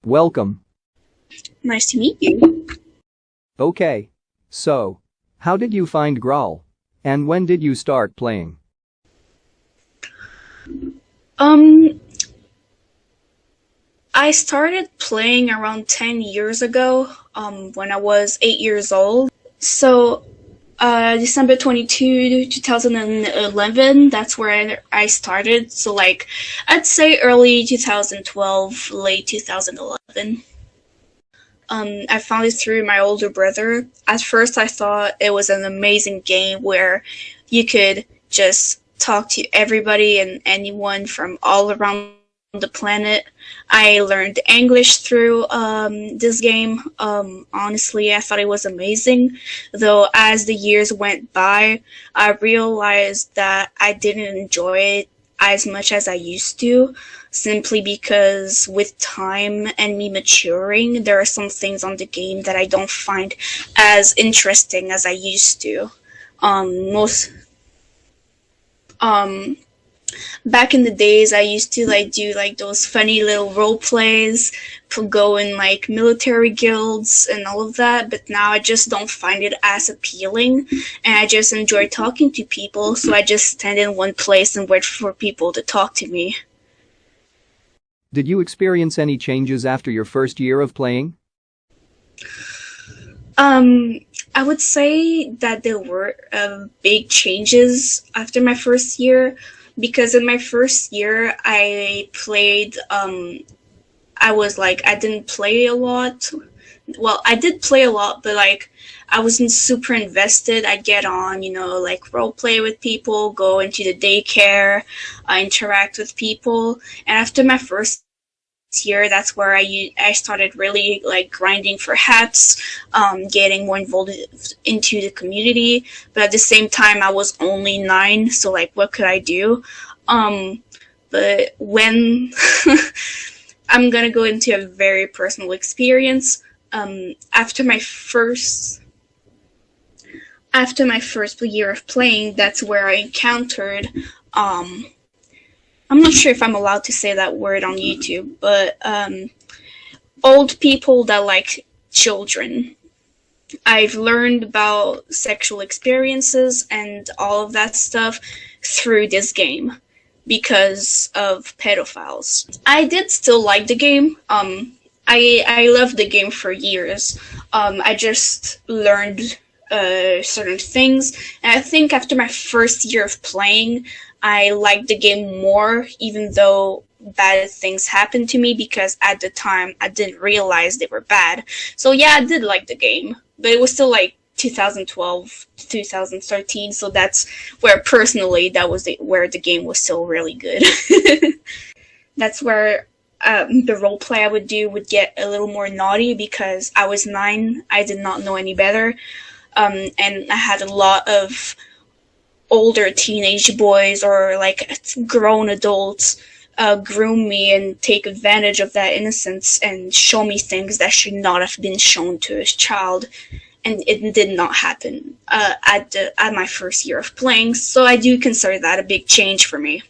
Welcome. Nice to meet you. Okay. So, how did you find Graal? And when did you start playing? Um, I started playing around 10 years ago, when I was 8 years old. So, December 22, 2011, that's where I started. So, like, I'd say early 2012, late 2011. I found it through my older brother. At first, I thought it was an amazing game where you could just talk to everybody and anyone from all around the planet. I learned English through this game. Honestly, I thought it was amazing. Though, as the years went by, I realized that I didn't enjoy it as much as I used to, simply because with time and me maturing, there are some things on the game that I don't find as interesting as I used to. Most um Back in the days, I used to like do like those funny little role plays, go in like military guilds and all of that, but now I just don't find it as appealing, and I just enjoy talking to people, so I just stand in one place and wait for people to talk to me. Did you experience any changes after your first year of playing? I would say that there were big changes after my first year, because in my first year I played. I was like, I didn't play a lot. Well, I did play a lot, but like I wasn't super invested. I'd get on, like role play with people, go into the daycare, interact with people, and after my first year, that's where I started really like grinding for hats, getting more involved into the community. But at the same time, I was only 9, so like, what could I do? But when I'm gonna go into a very personal experience. After my first year of playing, that's where I encountered I'm not sure if I'm allowed to say that word on YouTube, but old people that like children. I've learned about sexual experiences and all of that stuff through this game because of pedophiles. I did still like the game. I loved the game for years. I just learned certain things, and I think after my first year of playing, I liked the game more, even though bad things happened to me, because at the time I didn't realize they were bad. So yeah, I did like the game, but it was still like 2012, 2013, so that's where personally that was where the game was still really good. That's where the role play I would do would get a little more naughty, because I was 9, I did not know any better, and I had a lot of older teenage boys or like grown adults groom me and take advantage of that innocence and show me things that should not have been shown to a child, and it did not happen at my first year of playing, so I do consider that a big change for me.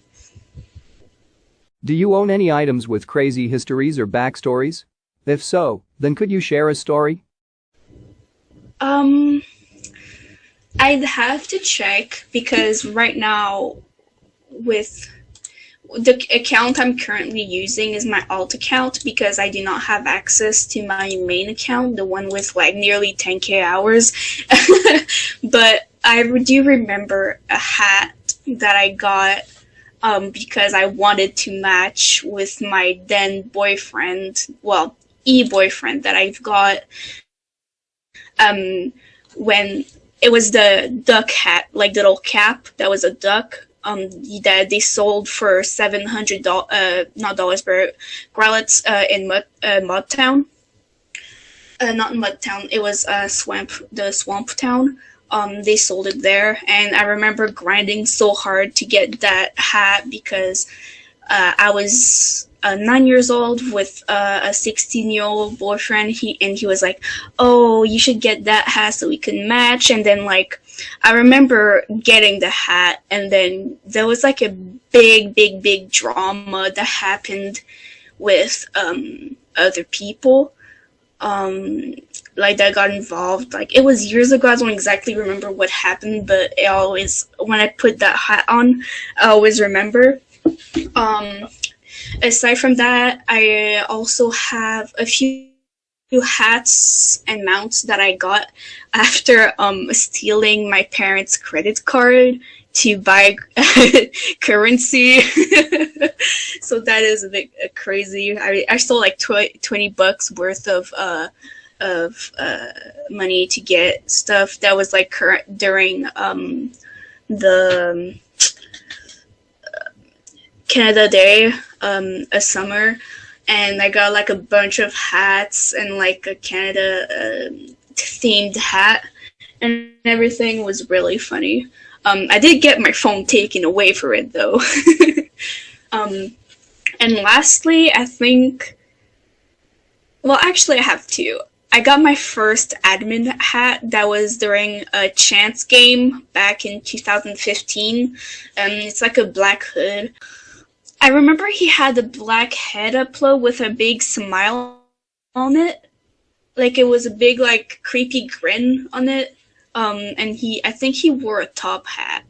Do you own any items with crazy histories or backstories? If so, then could you share a story? I'd have to check, because right now, with the account I'm currently using is my alt account, because I do not have access to my main account, the one with like nearly 10k hours. But I do remember a hat that I got because I wanted to match with my then boyfriend, well, e-boyfriend that I've got, when it was the duck hat, like the little cap that was a duck, that they sold for $700, not dollars, but grallets, in Mudtown. Not in Mudtown, it was the Swamp Town. They sold it there, and I remember grinding so hard to get that hat, because I was 9 years old with a 16-year-old boyfriend. He was like, "Oh, you should get that hat so we can match." And then like I remember getting the hat, and then there was like a big drama that happened with other people like that got involved. Like it was years ago. I don't exactly remember what happened, but it always, when I put that hat on, I always remember. Aside from that, I also have a few hats and mounts that I got after stealing my parents' credit card to buy currency. So that is a bit crazy. I stole like $20 worth of money to get stuff that was like current during the Canada Day, a summer, and I got like a bunch of hats and like a Canada themed hat, and everything was really funny. I did get my phone taken away for it though. And lastly, I think, well, actually I have two. I got my first admin hat that was during a chance game back in 2015. It's like a black hood. I remember he had a black head upload with a big smile on it. Like it was a big like creepy grin on it. And I think he wore a top hat.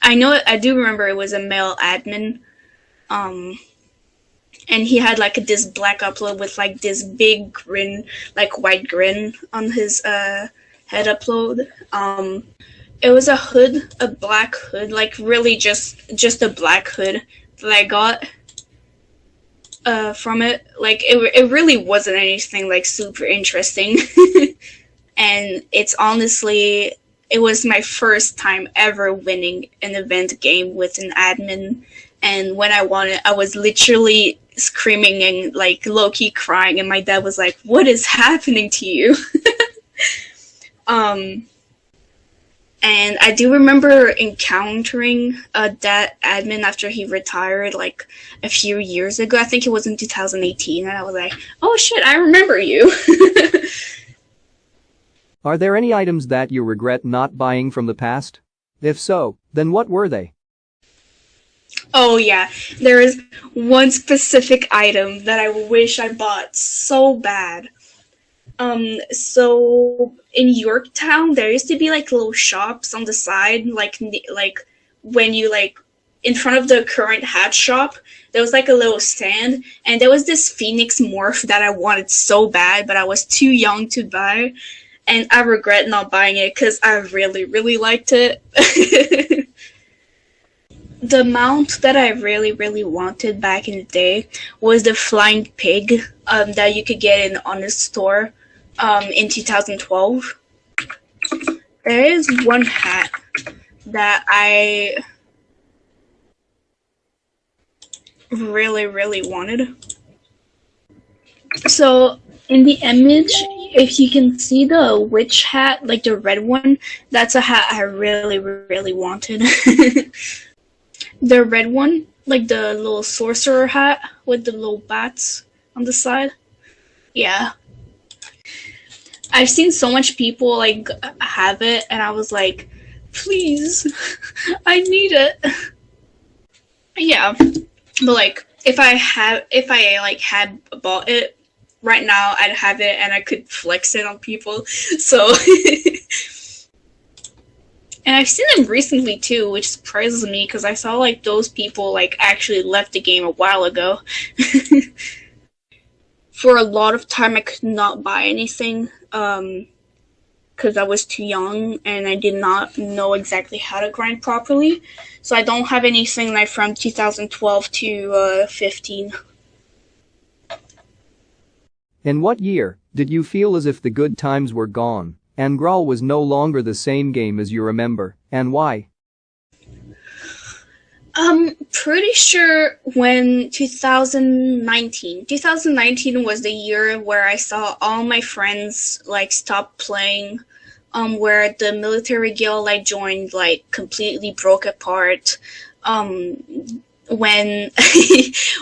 I do remember it was a male admin. And he had like this black upload with like this big grin, like white grin on his head upload. It was a hood, a black hood, like really just a black hood that I got from it. Like it really wasn't anything like super interesting. And it's honestly, it was my first time ever winning an event game with an admin. And when I won it, I was literally screaming and like low-key crying, and my dad was like, "What is happening to you?" And I do remember encountering that admin after he retired like a few years ago. I think it was in 2018, and I was like, "Oh shit, I remember you." Are there any items that you regret not buying from the past? If so, then what were they? Oh yeah, there is one specific item that I wish I bought so bad. So in Yorktown, there used to be like little shops on the side, like when you like in front of the current hat shop, there was like a little stand, and there was this Phoenix morph that I wanted so bad, but I was too young to buy, and I regret not buying it because I really, really liked it. The mount that I really, really wanted back in the day was the flying pig that you could get in on the store in 2012. There is one hat that I really, really wanted. So in the image, if you can see the witch hat, like the red one, that's a hat I really, really wanted. The red one, like the little sorcerer hat with the little bats on the side. Yeah. I've seen so much people like have it, and I was like, please, I need it. Yeah. But like if I had bought it right now, I'd have it and I could flex it on people. So and I've seen them recently too, which surprises me because I saw like those people like actually left the game a while ago. For a lot of time, I could not buy anything because I was too young and I did not know exactly how to grind properly. So I don't have anything like from 2012 to 15. In what year did you feel as if the good times were gone and Graal was no longer the same game as you remember, and why? Pretty sure when 2019 was the year where I saw all my friends like stop playing, where the military guild I joined like completely broke apart, when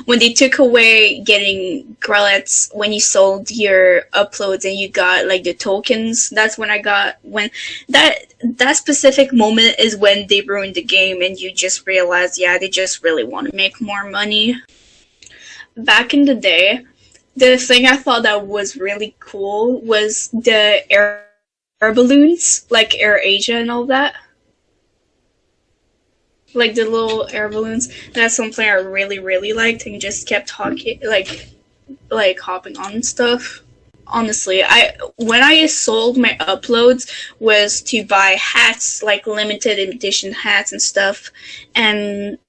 when they took away getting grallets when you sold your uploads and you got like the tokens. That's when that specific moment is when they ruined the game and you just realize, yeah, they just really want to make more money. back in the day, the thing I thought that was really cool was the air balloons, like Air Asia and all that. Like the little air balloons. That's something I really, really liked and just kept talking, like hopping on stuff. Honestly, when I sold my uploads was to buy hats, like limited edition hats and stuff. And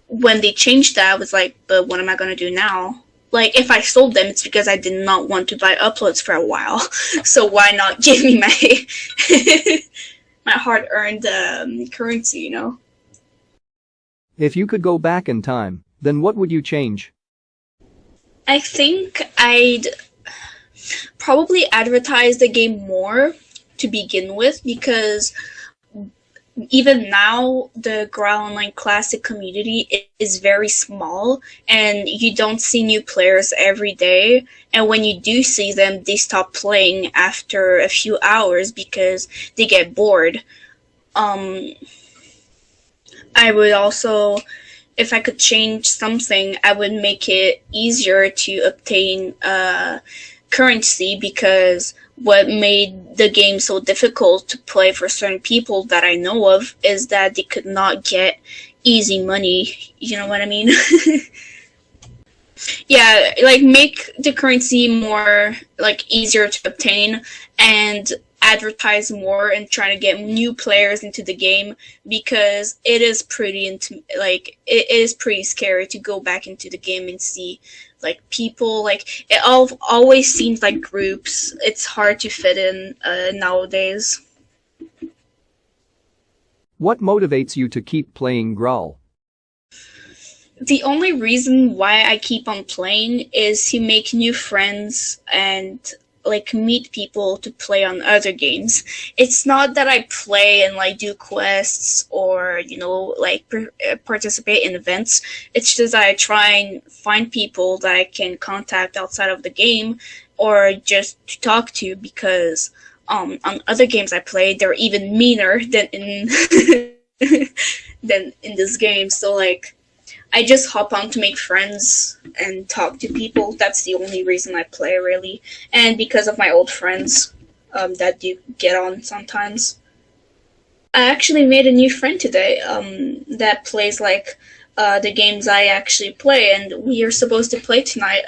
when they changed that, I was like, but what am I gonna do now? Like, if I sold them, it's because I did not want to buy uploads for a while. So why not give me my my hard-earned currency, you know? If you could go back in time, then what would you change? I think I'd probably advertise the game more to begin with, because even now the Graal Online Classic community is very small and you don't see new players every day, and when you do see them, they stop playing after a few hours because they get bored. I would also, if I could change something, I would make it easier to obtain currency, because what made the game so difficult to play for certain people that I know of is that they could not get easy money. You know what I mean? Yeah, like make the currency more like easier to obtain and advertise more and try to get new players into the game, because it is pretty it is pretty scary to go back into the game and see like people, like it always seems like groups. It's hard to fit in nowadays. What motivates you to keep playing Graal? The only reason why I keep on playing is to make new friends and like meet people to play on other games. It's not that I play and like do quests or, you know, like participate in events. It's just that I try and find people that I can contact outside of the game or just to talk to, because on other games I play, they're even meaner than in than in this game. So like I just hop on to make friends and talk to people. That's the only reason I play, really. And because of my old friends that do get on sometimes. I actually made a new friend today that plays like the games I actually play, and we are supposed to play tonight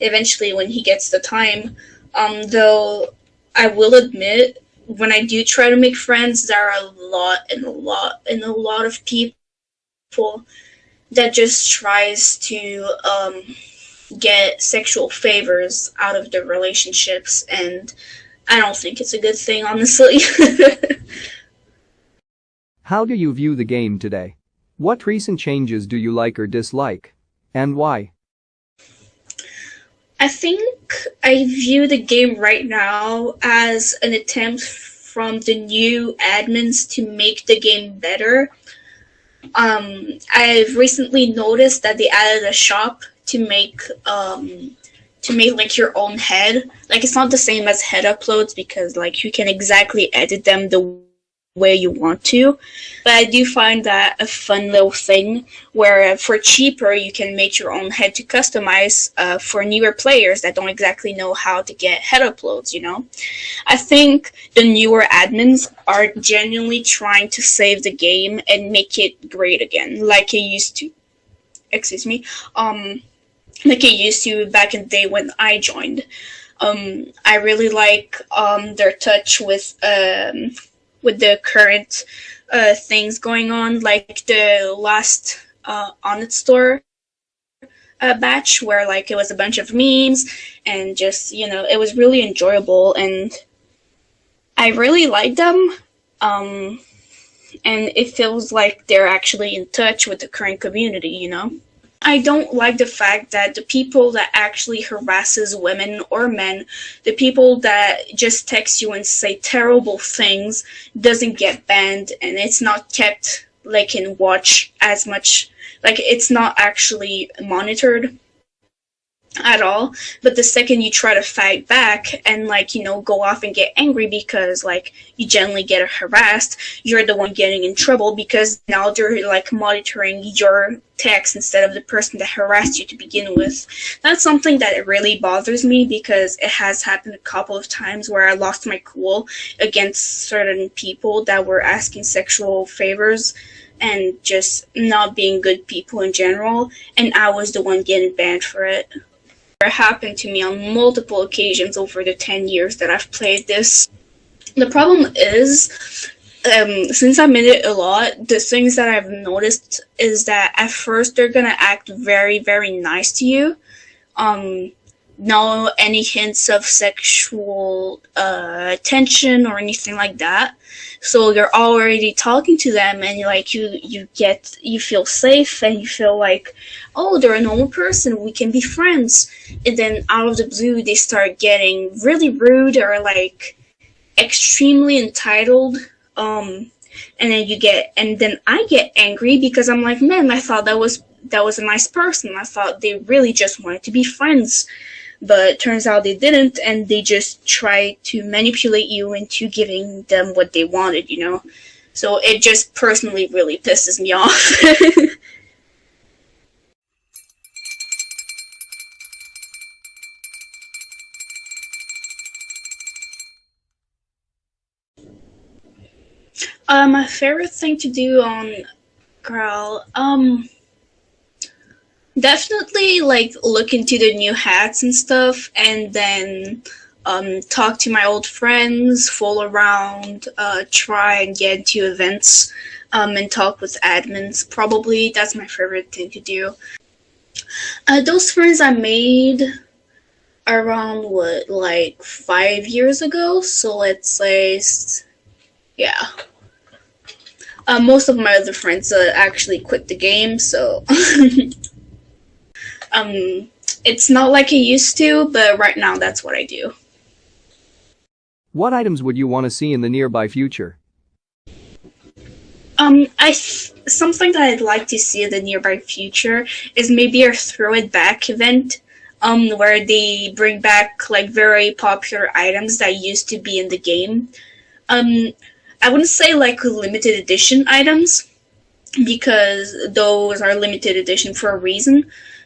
eventually when he gets the time. Though I will admit, when I do try to make friends, there are a lot of people that just tries to get sexual favors out of the relationships, and I don't think it's a good thing, honestly. How do you view the game today? What recent changes do you like or dislike? And why? I think I view the game right now as an attempt from the new admins to make the game better. I've recently noticed that they added a shop to make like your own head. Like, it's not the same as head uploads, because like you can exactly edit them the way you want to, but I do find that a fun little thing where for cheaper you can make your own head to customize for newer players that don't exactly know how to get head uploads, you know. I think the newer admins are genuinely trying to save the game and make it great again, like it used to. Excuse me. Like it used to back in the day when I joined. I really like their touch with the current things going on, like the last On It Store batch, where like it was a bunch of memes and just, you know, it was really enjoyable and I really like them. And it feels like they're actually in touch with the current community, you know. I don't like the fact that the people that actually harasses women or men, the people that just text you and say terrible things, doesn't get banned, and it's not kept like in watch as much, like it's not actually monitored. at all. But the second you try to fight back and like, go off and get angry because like you generally get harassed, you're the one getting in trouble because now they're like monitoring your text instead of the person that harassed you to begin with. That's something that really bothers me because it has happened a couple of times where I lost my cool against certain people that were asking sexual favors and just not being good people in general, and I was the one getting banned for it. It happened to me on multiple occasions over the 10 years that I've played this. The problem is, since I'm in it a lot, the things that I've noticed is that at first they're gonna act very, very nice to you. No any hints of sexual tension or anything like that. So you're already talking to them, and like you feel safe, and you feel like, oh, they're a normal person, we can be friends. And then out of the blue, they start getting really rude or like extremely entitled. And then I get angry because I'm like, man, I thought that was a nice person. I thought they really just wanted to be friends. But it turns out they didn't, and they just try to manipulate you into giving them what they wanted, So it just personally really pisses me off. My favorite thing to do on Graal, definitely like look into the new hats and stuff, and then talk to my old friends, fool around, try and get into events, and talk with admins. Probably that's my favorite thing to do. Those friends I made around like 5 years ago, so let's say, yeah. Most of my other friends actually quit the game, so it's not like I used to, but right now that's what I do. What items would you want to see in the nearby future? Something that I'd like to see in the nearby future is maybe a throw it back event, where they bring back like very popular items that used to be in the game. I wouldn't say like limited edition items, because those are limited edition for a reason,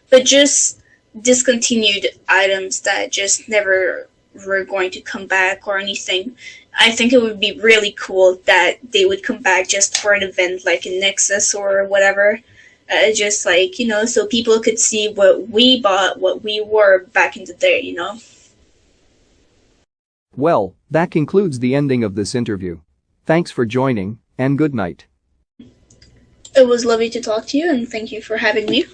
but just discontinued items that just never were going to come back or anything. I think it would be really cool that they would come back just for an event like in Nexus or whatever. Just like, so people could see what we bought, what we were back in the day, Well, that concludes the ending of this interview. Thanks for joining, and good night. It was lovely to talk to you, and thank you for having me.